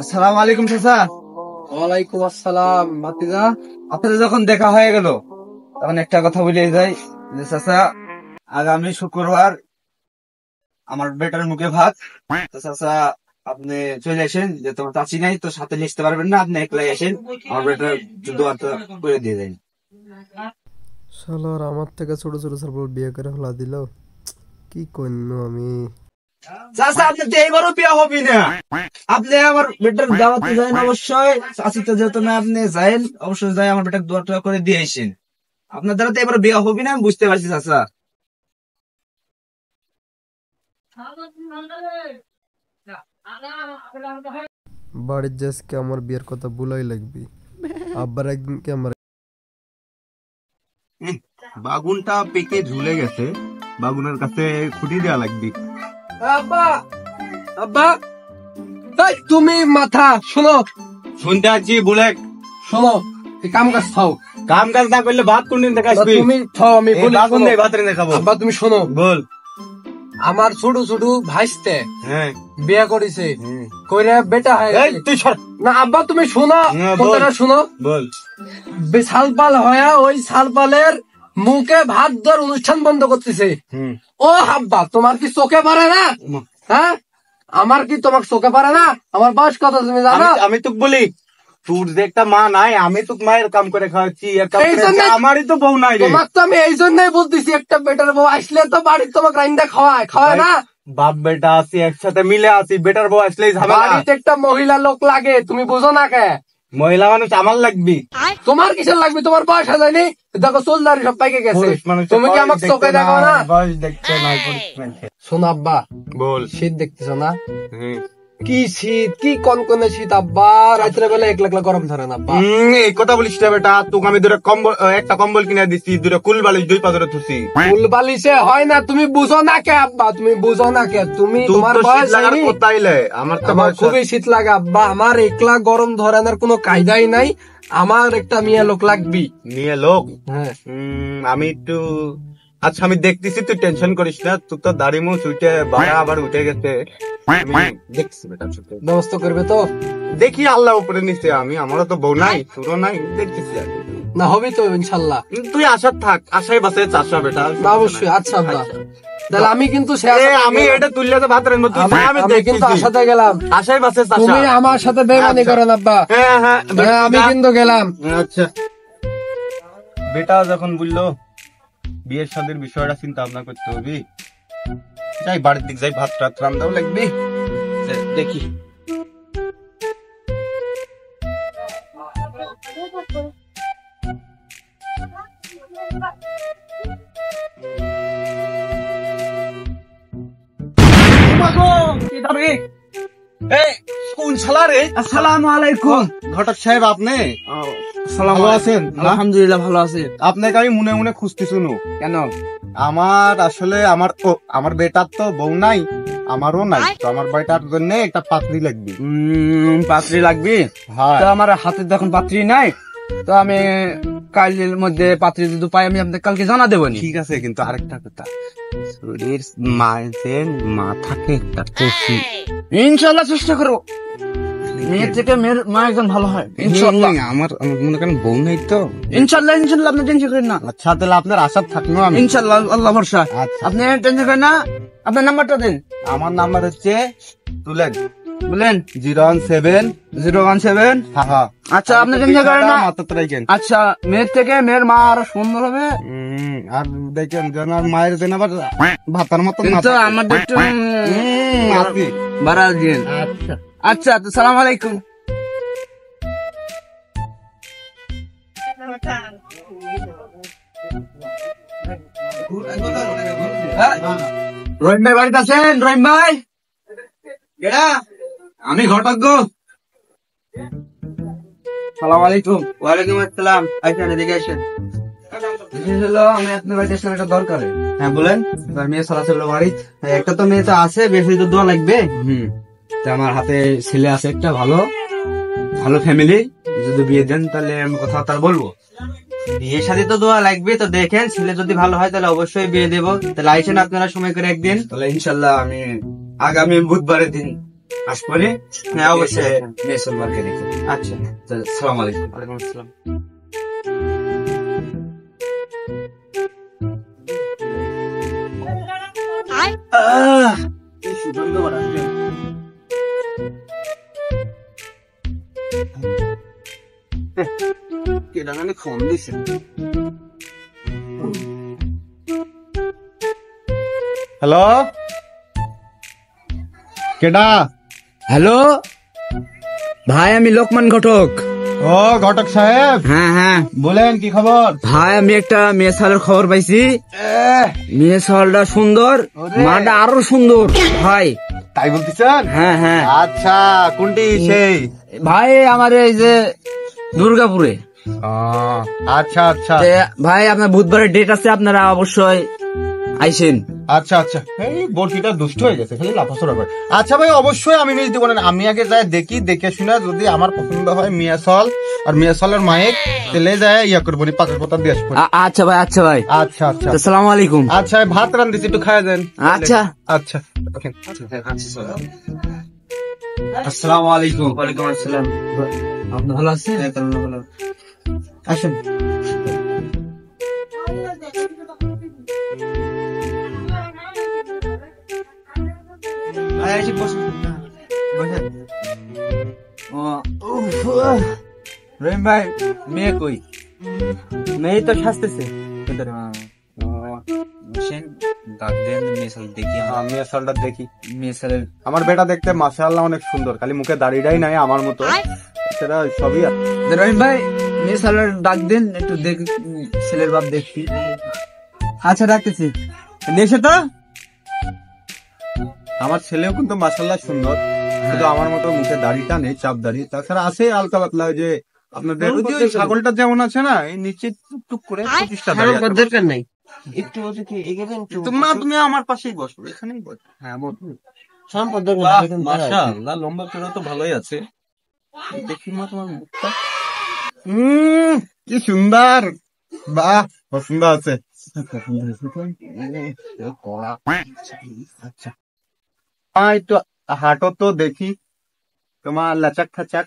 আসসালামু আলাইকুম চাচা। ওয়ালাইকুম আসসালাম ভাতিজা। আপনাদের যখন দেখা হয়ে গেল তখন একটা কথা বলে যাই যে চাচা, আগামী শুক্রবার আমার বেটার মুখে ভাত। তো চাচা আপনি চলে আসেন, যে তোমার চাচি নাই তো সাথে লিখতে পারবেন না, আপনি একলাই আসেন, আমার বেটার দোয়াটা করে দিয়ে দেন। শালার আমার থেকে ছোট ছোট সারপল বিয়ে করে ফেলা দিল, কি করল আমি? চাচা আপনি তো এবারও বিয়া হবি না, আপনি আমার বেটার দাওয়াতে যান অবশ্যই। চাচি তো যেহেতু না, আপনি যাইন অবশ্যই, যাই আমার বেটার দোয়াটা করে দিয়ে আসেন। আপনার দ্বারা তো এবার বিয়া হবি না, আমি বুঝতে পারছি চাচা। বাড়ির যাসকে আমার বিয়ের কথা ভুলাই লাগবি। আব্বার একদিনকে আমার বাগুনটা পেকে ঝুলে গেছে, বাগুনের কাছে খুঁটি দেওয়া লাগবে। আব্বা, আব্বা, এই তুমি মাথা শোনো, শুনতে আছি বলে শোনো, এই কাম কাজ খাও। কাম কাজ না করলে ভাত কোনদিন থেকে আসবি? তুমি খাও, আমি বলি বাগুন শোনো। দিয়ে ভাত রেঁধে খাবো। আব্বা তুমি শোনো, বল। আমার ছোট ছোট ভাইস্তে হ্যাঁ বিয়ে করেছে, কইরা বেটা হয়ে এই গেছে। তুই সর। না আব্বা তুমি শোনো, হ্যাঁ, বল। কথাটা শোনো। বল। সালপাল হয়ে ওই সালপালের মুখে ভাত দেওয়ার অনুষ্ঠান বন্ধ করতেছে। ও আব্বা, তোমার কি চোখে পড়ে না? হ্যাঁ, আমার কি তোমার চোখে পড়ে না? আমার বয়স কত তুমি জানো? আমি তোকে বলি, তোর যে একটা মা নাই, আমি তো মায়ের কাম করে খাওয়াচ্ছি, এর কাম এই করে জন্যে- আমারই তো বউ নাই রে। তোমার তো আমি এই জন্যই বলতেছি, একটা বেটার বউ আসলে তো বাড়ির তোমাকে রাইন্দা খাওয়ায় খাওয়ায় না। বাপ বেটা আছি একসাথে মিলে আছি, বেটার বউ আসলেই ঝামেলা। বাড়িতে একটা মহিলা লোক লাগে, তুমি বুঝো না কে? মহিলা মানুষ আমার লাগবি। তোমার কিসের লাগবে? তোমার বয়স হয় যায়নি, দেখো চুলদারি সব পাইকে গেছে। পুরুষ মানুষের তুমি কি বয়স আমাকে দেখতে চোখে দেখো না? বয়স দেখতে নাই পুরুষ মানুষের। শোনো আব্বা, বল। শীত দেখতেছো না? হুম। কি শীত, কি কনকনে শীত আব্বা, রাত্রে বেলা একলা একলা গরম ধরে না আব্বা। এই কথা বলিস না বেটা, তোকে আমি একটা কম্বল কিনে দিচ্ছি, দুটো কুল বালিশ 2 পাথরে থুছি। ফুল বালিশে হয় না, তুমি বুঝো না কে আব্বা, তুমি বুঝো না কে? তুমি তোর তোমার তো শীত বয়স লাগার হয়নি। কথা আইলে, আমার তো আমার বয়স খুবই শীত লাগে আব্বা, আমার একলা গরম ধরানোর কোনো কায়দাই নাই, আমার একটা মেয়ে লোক লাগবি। নিয়ে লোক। হ্যাঁ, আমি একটু, আচ্ছা আমি দেখতেছি, তুই টেনশন করিস না, তুই তো দাড়ি মুখ উঠে বাড়া আবার উঠে গেছে, আমি দেখতেছি বেটা। ব্যবস্থা করবে তো? দেখি আল্লাহ উপরে নিচে, আমারও তো বউ নাই, তোরও নাই, দেখতেছি আর কি। না হবি তো ইনশাল্লাহ। তুই আশা থাক, আশায় বাসে চাষা বেটা। না অবশ্যই। আচ্ছা আব্বা, তাহলে আমি কিন্তু সে এ, আশাতে আমি গেলাম। এটা তুললে তো ভাত রান্না, তুই যা, আমি আমি কিন্তু দেখতেছি। আশাতে গেলাম, আশায় বাসে চাষা। তুমি আমার সাথে বেমানি আচ্ছা। করেন আব্বা। হ্যাঁ হ্যাঁ হ্যাঁ, আমি কিন্তু গেলাম। আচ্ছা। বেটা যখন বললো বিয়ের সাদের বিষয়টা চিন্তা ভাবনা করতে হবে, যাই বাড়ির দিক যাই, ভাত টাত রান্নাও লাগবে, দেখি। কোন শালা রে? আসসালামু আলাইকুম। ঘটক সাহেব আপনি আসসালামু ভালো আলাইকুম। আছেন? আলহামদুলিল্লাহ ভালো আছি। আপনাকে আমি মনে মনে খুঁজতেছি নু। কেন? আমার আসলে আমার বেটার তো বউ নাই, আমারও নাই, তো আমার বেটার জন্য একটা পাত্রী লাগবে। পাত্রী লাগবে? হ্যাঁ। তো আমার হাতে যখন পাত্রী নাই, তো আমি কালের মধ্যে পাত্রী যদি পাই, আমি আপনাকে কালকে জানা দেবো। ঠিক আছে, কিন্তু আরেকটা কথা, শরীর মায়ের মাথাকে একটা কষি। ইনশাল্লাহ চেষ্টা করবো, মেয়ের থেকে মেয়ের মা একজন ভালো হয় ইনশাল্লাহ। আমার মনে করেন বউ নেই তো। ইনশাল্লাহ ইনশাল্লাহ, আপনি টেনশন করেন না। আচ্ছা তাহলে আপনার আশা থাকলো আমি। ইনশাল্লাহ, আল্লাহ ভরসা। আচ্ছা। আপনি টেনশন করেন না, আপনার নাম্বারটা দেন। আমার নাম্বার হচ্ছে, তুলেন, বলেন। 017। 017। হ্যাঁ হ্যাঁ। আচ্ছা, আপনি টেনশন করেন না। মাথা রাখেন। আচ্ছা, মেয়ের থেকে মেয়ের মা আরো সুন্দর হবে। আর দেখেন যেন আর মায়ের যেন আবার ভাতার মতো কিন্তু আমাদের একটু আপনি। বাড়া দিন। আচ্ছা। আচ্ছা, তো সালাম আলাইকুম। রহিম ভাই বাড়িতে আছেন? রহিম ভাই, আমি ঘটক গো। সালাম আলাইকুম। ওয়ালাইকুম আসসালাম। আইসেন, এদিকে আসেন। আমি আপনার বাড়িতে আসলাম একটা দরকারে। হ্যাঁ বলেন। মেয়ে সারা ছিল বাড়ি, একটা তো মেয়ে তো আছে, বেশি তো দোয়া লাগবে। তা আমার হাতে ছেলে আছে একটা, ভালো ভালো ফ্যামিলি, যদি বিয়ে দেন তাহলে আমি কথাবার্তা বলবো। বিয়ে শাদী তো দোয়া লাগবে, তো দেখেন ছেলে যদি ভালো হয় তাহলে অবশ্যই বিয়ে দেবো। তাহলে আইসেন আপনারা সময় করে একদিন। তাহলে ইনশাল্লাহ আমি আগামী বুধবারের দিন আসবো রে। হ্যাঁ অবশ্যই। মেয়ে সলমানকে দেখে। আচ্ছা, সালাম আলাইকুম। ওয়ালাইকুম আসসালাম। কি সুগন্ধ বাড়াচ্ছে। কেডা জানি ফোন দিছে। হ্যালো, কেডা? হ্যালো ভাই, আমি লোকমান ঘটক। ও ঘটক সাহেব, হ্যাঁ হ্যাঁ বলেন কি খবর? ভাই, আমি একটা মেয়ে সালের খবর পাইছি। মেয়ে সালটা সুন্দর, ওরে। মাটা আরো সুন্দর ভাই। তাই বলতেছেন? হ্যাঁ হ্যাঁ আচ্ছা, কোনটি সেই? ভাই, আমার এই যে দুর্গাপুরে। আচ্ছা আচ্ছা তে ভাই, আপনার বুধবারের ডেট আছে, আপনারা অবশ্যই আইসেন। আচ্ছা আচ্ছা। এই বর্তিটা দুষ্ট হয়ে গেছে, খালি লাফাচড়া করে। আচ্ছা ভাই, অবশ্যই আমি নিজ দেবো না। আমি আগে যাই দেখি, দেখে শুনে যদি আমার পছন্দ হয় মিয়াসল আর মিয়াসলের মায়ের, তাহলে যায় ইয়া করবো, পাকা কথা দিয়ে আসবো। আচ্ছা ভাই, আচ্ছা ভাই, আচ্ছা আচ্ছা আসসালামু আলাইকুম। আচ্ছা, ভাত রান দিছি, একটু খাওয়া দেন। আচ্ছা আচ্ছা। আসসালামু আলাইকুম। ওয়ালাইকুম আসসালাম। আপনি ভালো আছেন? ভালো। আসুন। ভাই, এসে বসুন। বসেন। রহিম ভাই, মেয়ে কই? মেয়ে তো সাজতেছে। ডাক দেন, মেয়ে সাল দেখি। মিয়াসলটা দেখি। মেয়ে সালের আমার বেটা দেখতে মাশাআল্লাহ অনেক সুন্দর, খালি মুখে দাড়িটাই নাই আমার মতো, সেটা সবই আছে। রহিম ভাই, মেয়ে সালের ডাক দেন, একটু দেখ, ছেলের বাপ দেখছি। আচ্ছা, ডাকতেছি। দেখছে তো? আমার ছেলেও কিন্তু মাশাআল্লাহ সুন্দর, শুধু আমার মতো মুখে দাড়িটা নেই, চাপ দাড়ি। তাছাড়া আছে হালকা পাতলা, ওই যে আপনাদের ওই যে ছাগলটা যেমন আছে না, এই নিচে টুকটুক করে 25টা দাড়ি আছে। দরকার নাই, একটু এগোবেন। তুমি আমার পাশেই বসো, এখানেই বসো। হ্যাঁ, বল। মাশাআল্লাহ, লম্বা চড়া তো ভালোই আছে। দেখি মা তোমার মুখটা। কি সুন্দর, বাহ, পছন্দ আছে। আচ্ছা, একটু হাঁটো তো দেখি তোমার লাচাক খাচাক।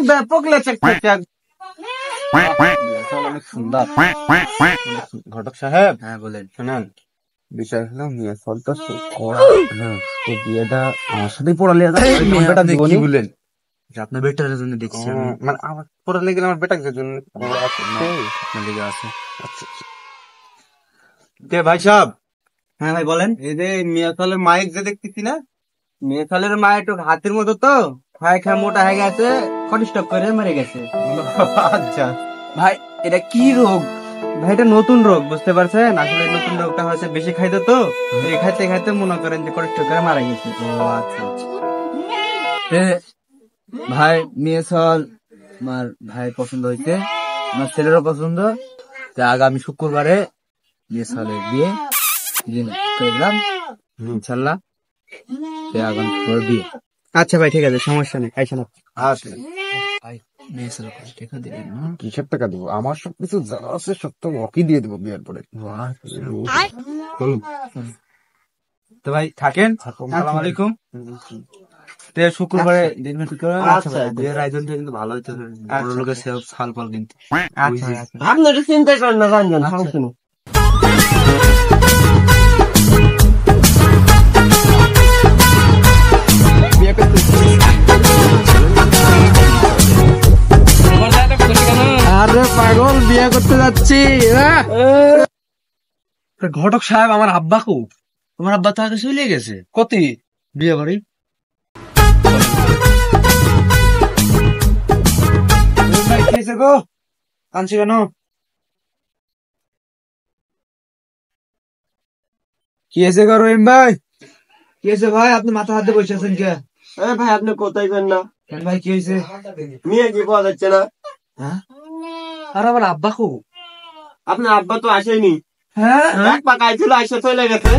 ব্যাপক লাচাক খাচাক। অনেক সুন্দর। ঘটক সাহেব, হ্যাঁ বলেন। শোনেন, বিষয় হলো মেয়ে ফলটা করা, তো বিয়েটা আমার সাথেই পড়ালে বেটা দেখি বলেন। আপনার বেটার জন্য দেখছি আমি। মানে আমার পড়ালে গেলে আমার বেটাকে জন্য আপনার দিকে আছে। আচ্ছা। ভাই সাহেব, হ্যাঁ ভাই বলেন। এই যে মিয়া সালের মাইক যে দেখতেছি না, মেয়ে সালের মা একটু হাতের মতো তো, খায় খায় মোটা হয়ে গেছে, ফটিস্টক করে মরে গেছে। আচ্ছা ভাই, এটা কি রোগ? ভাই, এটা নতুন রোগ, বুঝতে পারছেন? আসলে নতুন রোগটা হয়েছে বেশি খাইতো তো, এই খাইতে খাইতে মনে করেন যে ফটিস্টক করে মারা গেছে। ও আচ্ছা আচ্ছা। ভাই, মেয়ে সল আমার ভাই পছন্দ হইতে, আমার ছেলেরও পছন্দ। তা আগামী শুক্রবারে মেয়ে সলের বিয়ে করে দিলাম, ইনশাল্লাহ। আগামী শুক্রবার বিয়ে। আচ্ছা ভাই, ঠিক আছে, সমস্যা নেই। আইসেন আপনি। আচ্ছা। ভাই, মেয়ে সলের টাকা দিবেন না? কিসের টাকা দেবো? আমার সবকিছু যারা আছে সব তো ওকে দিয়ে দেবো বিয়ের পরে। তো ভাই থাকেন। আসসালামু আলাইকুম। শুক্রবারে দিন ঠিক করে। আচ্ছা, বিয়ের আয়োজনটা কিন্তু ভালো হইতে হবে। বড় লোকের সেলফ সাল পাল কিন্তু। আচ্ছা, আপনার চিন্তা করেন না, জানবেন সমস্যা নেই। আরে পাগল, বিয়ে করতে যাচ্ছি। ঘটক সাহেব, আমার আব্বা কো? তোমার আব্বা তো আগে চলে গেছে। কতি বিয়ে বাড়ি। গো কাঁদছি কেন? কি হয়েছে গো রহিম ভাই? কি হয়েছে ভাই? আপনি মাথা হাতে বসে আছেন কে? ভাই, আপনি কোথায় যান না? কেন ভাই, কি হয়েছে? মেয়ে কি পাওয়া যাচ্ছে না? হ্যাঁ? আর আমার আব্বা কো? আপনার আব্বা তো আসেনি। হ্যাঁ? এক পাকা আইছিল, আইসা চলে গেছে।